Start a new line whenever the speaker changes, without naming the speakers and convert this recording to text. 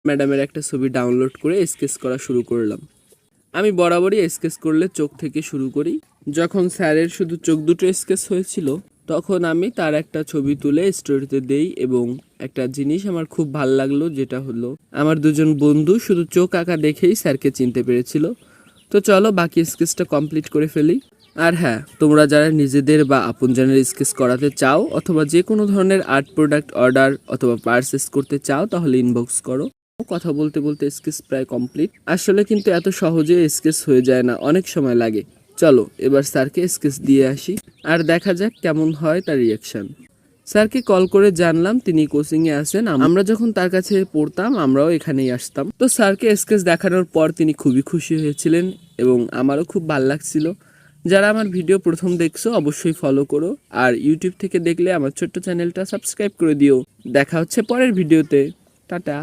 ম্যাডামের একটা ছবি ডাউনলোড করে স্কেচ করা শুরু করলাম। আমি বরাবরই স্কেচ করলে চোখ থেকে শুরু করি। যখন স্যারের শুধু চোখ দুটো স্কেচ হয়েছিল তখন আমি তার একটা ছবি তুলে স্টোরিতে দেই এবং একটা জিনিস আমার খুব ভালো লাগলো, যেটা হলো আমার দুজন বন্ধু শুধু চোখ আঁকা দেখেই স্যারকে চিনতে পেরেছিল। তো চলো বাকি স্কেচটা কমপ্লিট করে ফেলি। আর হ্যাঁ, তোমরা যারা নিজেদের বা আপনজনের স্কেচ করাতে চাও অথবা যে কোনো ধরনের আর্ট প্রোডাক্ট অর্ডার অথবা পারচেস করতে চাও তাহলে ইনবক্স করো। কথা বলতে বলতে স্কেচ প্রায় কমপ্লিট। আসলে কিন্তু এত সহজে স্কেচ হয়ে যায় না, অনেক সময় লাগে। চলো এবার স্যারকে স্কেচ দিয়ে আসি আর দেখা যাক কেমন হয় তার রিয়াকশন। স্যারকে কল করে জানলাম তিনি কোচিংয়ে আছেন। আমরা যখন তার কাছে পড়তাম আমরাও এখানেই আসতাম। তো স্যারকে স্কেচ দেখানোর পর তিনি খুবই খুশি হয়েছিলেন এবং আমারও খুব ভালো লাগছিল। যারা আমার ভিডিও প্রথম দেখছো অবশ্যই ফলো করো, আর ইউটিউব থেকে দেখলে আমার ছোট্ট চ্যানেলটা সাবস্ক্রাইব করে দিও। দেখা হচ্ছে পরের ভিডিওতে। টাটা।